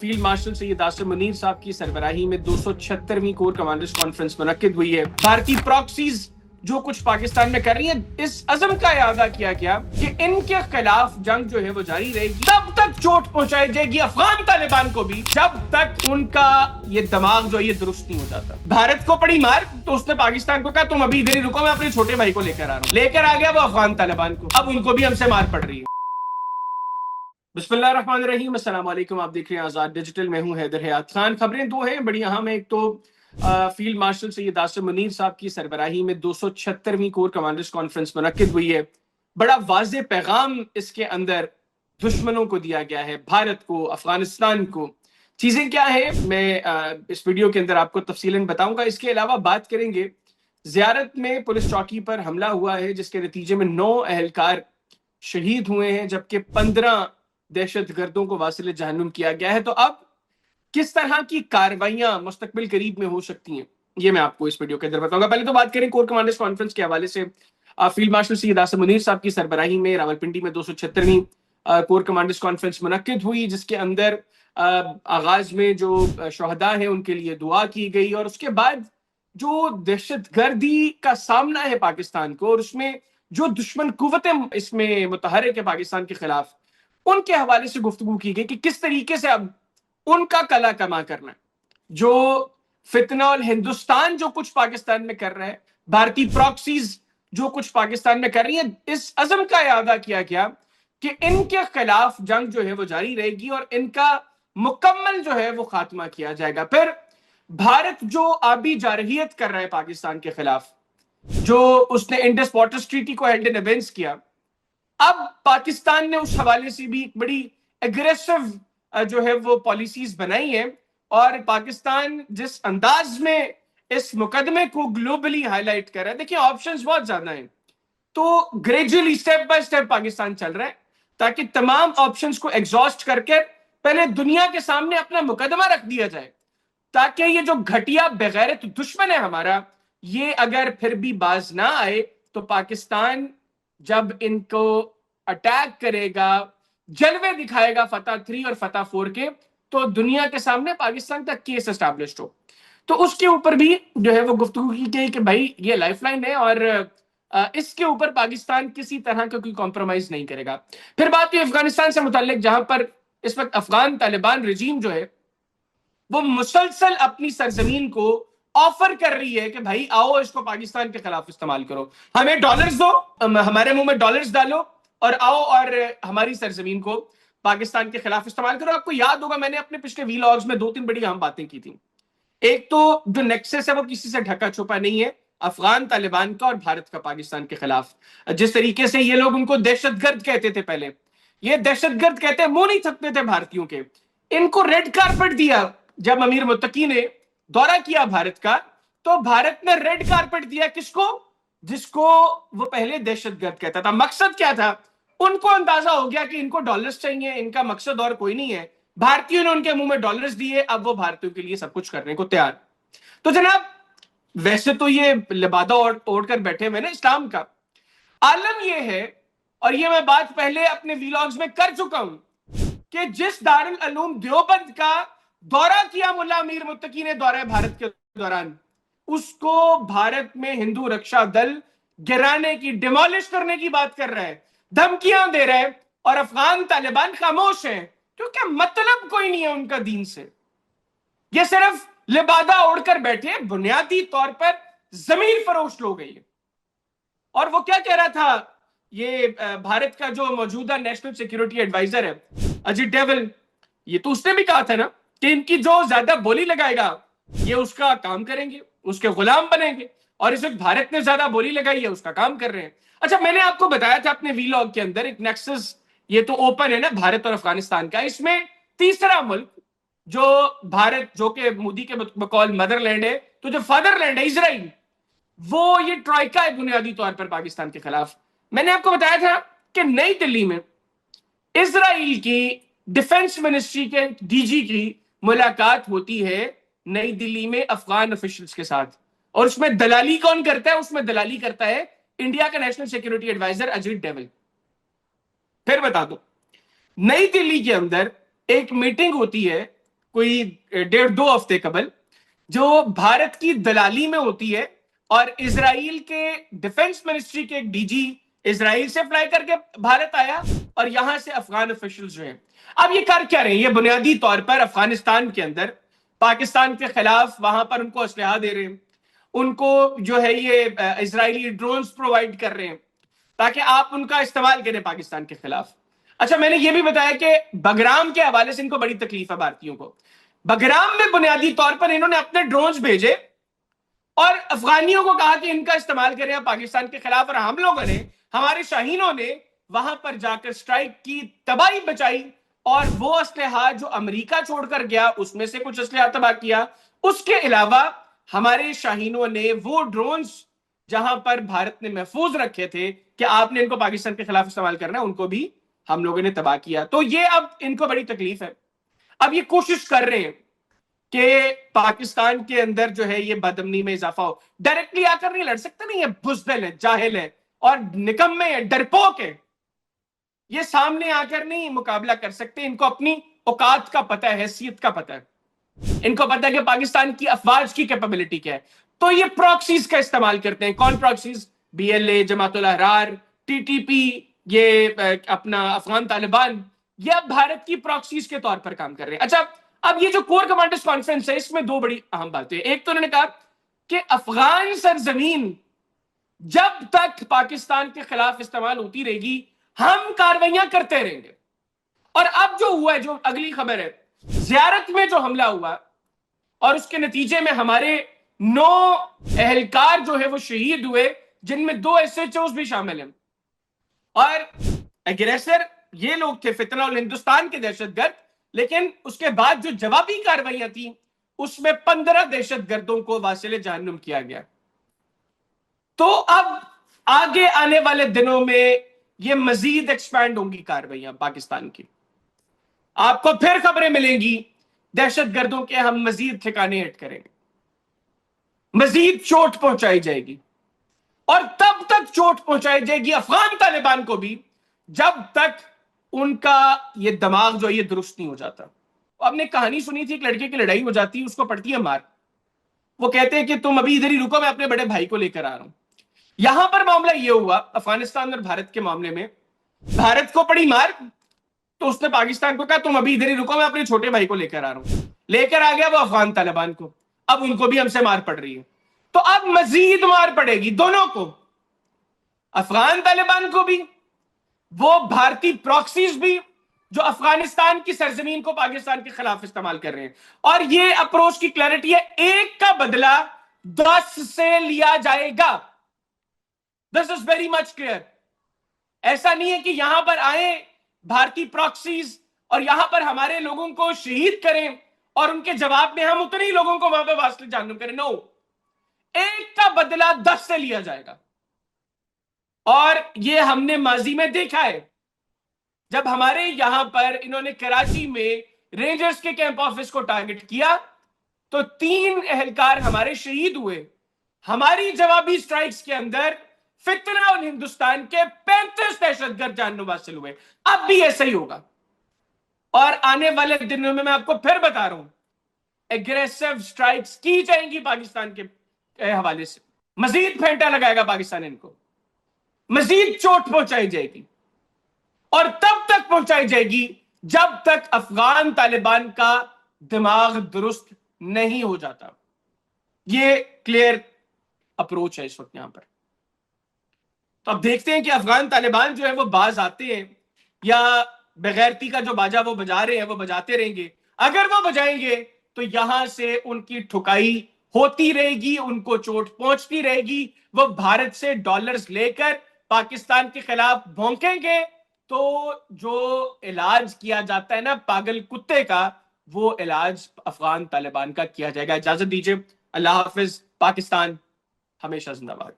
Field marshal Syed Asim Munir साहब की सरबराही में 276वीं कोर कमांडर्स कॉन्फ्रेंस मुनक्किद हुई है। भारतीय प्रॉक्सीज जो कुछ पाकिस्तान में कर रही हैं, इस अज़म का इरादा किया गया कि इनके खिलाफ जंग जो है वो जारी रहेगी, तब तक चोट पहुंचाई जाएगी अफगान तालिबान को भी, जब तक उनका ये दिमाग जो ये दुरुस्त नहीं हो जाता। भारत को पड़ी मार तो उसने पाकिस्तान को कहा तुम अभी इधर ही रुको, मैं अपने छोटे भाई को लेकर आ रहा हूं। लेकर आ गया वो अफगान तालिबान को, अब उनको भी हमसे मार पड़ रही है। बिस्मिल्लाहिर्रहमानिर्रहीम, अस्सलाम वालेकुम। आप देख रहे हैं आजाद डिजिटल, मैं हूं हैदर हयात खान। खबरें दो हैं बड़ी अहम है। एक तो फील्ड मार्शल सैयद आसिम मुनीर साहब की सरबराही में 276वीं कोर कमांडर्स कॉन्फ्रेंस मुनक्किद हुई है। बड़ा वाज़ेह पैगाम इसके अंदर दुश्मनों को दिया गया है, भारत को, अफगानिस्तान को। चीजें क्या है मैं इस वीडियो के अंदर आपको तफसीलन बताऊंगा। इसके अलावा बात करेंगे जियारत में पुलिस चौकी पर हमला हुआ है, जिसके नतीजे में 9 अहलकार शहीद हुए हैं, जबकि 15 दहशत गर्दों को वासिल जहन्नुम किया गया है। तो अब किस तरह की कार्रवाइयां मुस्तकबिल करीब में हो सकती हैं, ये मैं आपको इस वीडियो के अंदर बताऊंगा। पहले तो बात करें कोर कमांडर्स कॉन्फ्रेंस के हवाले से। फील्ड मार्शल सैयद आसिम मुनीर साहब की सरबराही में रावलपिंडी में 276वीं कोर कमांडर्स कॉन्फ्रेंस मुनक्किद हुई, जिसके अंदर आगाज में जो शहदा है उनके लिए दुआ की गई, और उसके बाद जो दहशत गर्दी का सामना है पाकिस्तान को, और उसमें जो दुश्मन कुव्वतें इसमें मुतहर्रिक है पाकिस्तान के खिलाफ, उनके हवाले से गुफ्तगू की गई कि किस तरीके से अब उनका कला कमा करना है। जो फितना और हिंदुस्तान जो कुछ पाकिस्तान में कर रहा है, भारतीय प्रॉक्सीज जो कुछ पाकिस्तान में कर रही है, इस अज़म का इरादा किया गया कि इनके खिलाफ जंग जो है वो जारी रहेगी और इनका मुकम्मल जो है वो खात्मा किया जाएगा। फिर भारत जो आबी जारहियत कर रहा है पाकिस्तान के खिलाफ, जो उसने इंडस वाटर ट्रीटी को हेल्ड इन एबेंस किया, अब पाकिस्तान ने उस हवाले से भी एक बड़ी एग्रेसिव जो है वो पॉलिसीज बनाई है, और पाकिस्तान जिस अंदाज में इस मुकदमे को ग्लोबली हाईलाइट कर रहा है, देखिए ऑप्शंस बहुत ज्यादा हैं, तो gradually step by step Pakistan चल रहा है ताकि तमाम ऑप्शंस को एग्जॉस्ट करके पहले दुनिया के सामने अपना मुकदमा रख दिया जाए, ताकि ये जो घटिया बेगैरत दुश्मन है हमारा, ये अगर फिर भी बाज ना आए तो पाकिस्तान जब इनको अटैक करेगा, जलवे दिखाएगा फतह 3 और फतह 4 के, तो दुनिया के सामने पाकिस्तान का केस एस्टैब्लिश्ड हो। तो उसके ऊपर भी जो है वो गुफ्तगू की गई कि भाई ये लाइफलाइन है और इसके ऊपर पाकिस्तान किसी तरह का कोई कॉम्प्रोमाइज नहीं करेगा। फिर बात हुई अफगानिस्तान से मुताल्लिक, जहां पर इस वक्त अफगान तालिबान रजीम जो है वो मुसलसल अपनी सरजमीन को ऑफर कर रही है कि भाई आओ इसको पाकिस्तान के खिलाफ इस्तेमाल करो, हमें डॉलर्स दो, हमारे मुंह में डॉलर्स डालो और आओ और हमारी सरजमीन को पाकिस्तान के खिलाफ इस्तेमाल करो। आपको याद होगा मैंने अपने पिछले वीलॉग्स में 2-3 बड़ी अहम बातें की थी। एक तो जो नेक्सस है वो किसी से ढका छुपा नहीं है, अफगान तालिबान का और भारत का पाकिस्तान के खिलाफ। जिस तरीके से ये लोग उनको दहशतगर्द कहते थे पहले, ये दहशतगर्द कहते मुंह नहीं थकते थे भारतीयों के, इनको रेड कारपेट दिया जब अमीर मुत्तकी ने दौरा किया भारत का, तो भारत ने रेड कारपेट दिया किसको? जिसको वो पहले दहशतगर्द कहता था। मकसद क्या था? उनको अंदाजा हो गया कि इनको डॉलर्स चाहिए, इनका मकसद और कोई नहीं है। भारतीयों ने उनके मुंह में डॉलर्स दिए, अब वो भारतीयों के लिए सब कुछ करने को तैयार। तो जनाब, वैसे तो ये लिबादा ओढ़ कर बैठे हुए ना इस्लाम का, आलम ये है, और ये मैं बात पहले अपने वीलॉग्स में कर चुका हूं, कि जिस दारुल उलूम देवबंद का दौरा किया मुल्ला अमीर मुत्तकी ने दौरा भारत के दौरान, उसको भारत में हिंदू रक्षा दल गिराने की, डिमोलिश करने की बात कर रहा है, धमकियां दे रहा है, और अफगान तालिबान खामोश है, क्योंकि मतलब कोई नहीं है उनका दीन से। ये सिर्फ लिबादा ओढ़कर बैठे, बुनियादी तौर पर जमीन फरोश लोग हैं। और वो क्या कह रहा था, ये भारत का जो मौजूदा नेशनल सिक्योरिटी एडवाइजर है अजित डोवल, ये तो उसने भी कहा था ना कि इनकी जो ज्यादा बोली लगाएगा ये उसका काम करेंगे, उसके गुलाम बनेंगे, और इस वक्त भारत ने ज्यादा बोली लगाई है, उसका काम कर रहे हैं। अच्छा, मैंने आपको बताया था अपने वीलॉग के अंदर, एक नेक्सस ये तो ओपन है ना भारत और अफगानिस्तान का, इसमें तीसरा मुल्क जो भारत, जो कि मोदी के बकौल मदरलैंड है, तो जो फादरलैंड है इजराइल, वो ये ट्राइका है बुनियादी तौर पर पाकिस्तान के खिलाफ। मैंने आपको बताया था कि नई दिल्ली में इजराइल की डिफेंस मिनिस्ट्री के डीजी की मुलाकात होती है नई दिल्ली में अफगान ऑफिशियल्स के साथ, और उसमें दलाली कौन करता है? उसमें दलाली करता है इंडिया का national security adviser Ajit Doval. फिर बता दो, नई दिल्ली के अंदर एक मीटिंग होती है کوئی 1.5-2 ہفتے قبل, جو بھارت کی دلالی میں ہوتی ہے, اور اسرائیل کے ڈیفنس منسٹری کے ایک ڈی جی اسرائیل سے فلائی کر کے بھارت آیا, اور یہاں سے افغان افیشلز جو ہیں اب یہ کر کیا رہے ہیں, یہ بنیادی طور پر افغانستان کے اندر پاکستان کے خلاف وہاں پر ان کو اسلحہ دے رہے ہیں, ان کو جو ہے یہ اسرائیلی ڈرونز پرووائڈ کر رہے ہیں تاکہ آپ ان کا استعمال کریں پاکستان کے خلاف. اچھا, میں نے یہ بھی بتایا کہ بگرام کے حوالے سے ان کو بڑی تکلیف ہے بھارتیوں کو. بگرام میں بنیادی طور پر انہوں نے اپنے ڈرونز بھیجے اور افغانیوں کو کہا کہ ان کا استعمال کریں پاکستان کے خلاف, اور ہم لوگوں نے, ہمارے شاہینوں نے وہاں پر جا کر سٹرائک کی, تباہی بچائی, اور وہ اسلحہ جو امریکہ چھوڑ کر گیا اس میں سے کچھ اسلحہ تباہ کیا. اس کے علاوہ ہمارے شاہینوں نے وہ ڈرونز جہاں پر بھارت نے محفوظ رکھے تھے کہ آپ نے ان کو پاکستان کے خلاف استعمال کرنا ہے, ان کو بھی ہم لوگوں نے تباہ کیا. تو یہ اب ان کو بڑی تکلیف ہے. اب یہ کوشش کر رہے ہیں کہ پاکستان کے اندر جو ہے یہ بدامنی میں اضافہ ہو. ڈائریکٹلی آ کر نہیں لڑ سکتے, نہیں, یہ بزدل ہے, جاہل ہے اور نکمے ہیں, ڈرپوک ہے. یہ سامنے آ کر نہیں مقابلہ کر سکتے. ان کو اپنی اوقات کا پتہ ہے, حیثیت کا پتہ ہے, ان کو پتہ ہے کہ پاکستان کی افواج کی کیپیبلٹی کیا ہے. تو یہ پراکسیز کا استعمال کرتے ہیں. کون پراکسیز؟ بی ایل اے, جماعت الاحرار, ٹی ٹی پی, یہ اپنا افغان طالبان, یہ اب بھارت کی پراکسیز کے طور پر کام کر رہے ہیں. اچھا, اب یہ جو کور کمانڈرز کانفرنس ہے اس میں دو بڑی اہم باتیں. ایک تو انہوں نے کہا کہ افغان سرزمین جب تک پاکستان کے خلاف استعمال ہوتی رہے گی ہم کاروائیاں کرتے رہیں گے. اور اب جو ہوا ہے, جو اگلی خبر ہے, زیارت میں جو حملہ ہوا اور اس کے نتیجے میں ہمارے 9 اہلکار جو ہے وہ شہید ہوئے, جن میں 2 ایس ایچ اوز بھی شامل ہیں. اور اگریسر یہ لوگ تھے فتنہ الہندوستان کے دہشت گرد, لیکن اس کے بعد جو جوابی کاروائیاں تھیں اس میں 15 دہشت گردوں کو واصل جہنم کیا گیا. تو اب آگے آنے والے دنوں میں یہ مزید ایکسپینڈ ہوں گی کاروائیاں پاکستان کی. آپ کو پھر خبریں ملیں گی دہشت گردوں کے, ہم مزید ٹھکانے ہٹ کریں گے, مزید چوٹ پہنچائی جائے گی. اور تب تک چوٹ پہنچائی جائے گی افغان طالبان کو بھی جب تک ان کا یہ دماغ جو یہ درست نہیں ہو جاتا. آپ نے کہانی سنی تھی, ایک لڑکے کی لڑائی ہو جاتی ہے, اس کو پڑتی ہے مار, وہ کہتے ہیں کہ تم ابھی ادھر ہی رکو, میں اپنے بڑے بھائی کو لے کر آ رہا ہوں. یہاں پر معاملہ یہ ہوا افغانستان اور بھارت کے معاملے میں, بھارت کو پڑی مار تو اس نے پاکستان کو کہا تم ابھی ادھر ہی رکو, میں اپنے چھوٹے بھائی کو لے کر آ رہا ہوں. لے کر آ گیا وہ افغان طالبان کو, اب ان کو بھی ہم سے مار پڑ رہی ہے. تو اب مزید مار پڑے گی دونوں کو, افغان طالبان کو بھی, وہ بھارتی پراکسیز بھی جو افغانستان کی سرزمین کو پاکستان کے خلاف استعمال کر رہے ہیں. اور یہ اپروچ کی کلیئرٹی ہے, 1 کا بدلہ 10 سے لیا جائے گا. This is very much clear. ایسا نہیں ہے کہ یہاں پر آئیں بھارتی پراکسیز اور یہاں پر ہمارے لوگوں کو شہید کریں اور ان کے جواب میں ہم اتنے ہی لوگوں کو وہاں پہ واصل جہنم کریں. نو, 1 کا بدلہ 10 سے لیا جائے گا. اور یہ ہم نے ماضی میں دیکھا ہے, جب ہمارے یہاں پر انہوں نے کراچی میں رینجرز کے کیمپ آفس کو ٹارگٹ کیا تو 3 اہلکار ہمارے شہید ہوئے. ہماری جوابی سٹرائکس کے اندر فتنہ اور ہندوستان کے 35 دہشت گرد جان حاصل ہوئے. اب بھی ایسا ہی ہوگا, اور آنے والے دنوں میں آپ کو پھر بتا رہا ہوں ایگریسو سٹرائکس کی جائیں گی پاکستان کے حوالے سے. مزید پھینٹا لگائے گا پاکستان ان کو, مزید چوٹ پہنچائی جائے گی, اور تب تک پہنچائی جائے گی جب تک افغان طالبان کا دماغ درست نہیں ہو جاتا. یہ کلیئر اپروچ ہے اس وقت یہاں پر. تو اب دیکھتے ہیں کہ افغان طالبان جو ہے وہ باز آتے ہیں یا بغیرتی کا جو باجا وہ بجا رہے ہیں وہ بجاتے رہیں گے. اگر وہ بجائیں گے تو یہاں سے ان کی ٹھکائی ہوتی رہے گی, ان کو چوٹ پہنچتی رہے گی. وہ بھارت سے ڈالرز لے کر پاکستان کے خلاف بھونکیں گے تو جو علاج کیا جاتا ہے نا پاگل کتے کا, وہ علاج افغان طالبان کا کیا جائے گا. اجازت دیجیے, اللہ حافظ. پاکستان ہمیشہ زندہ باد.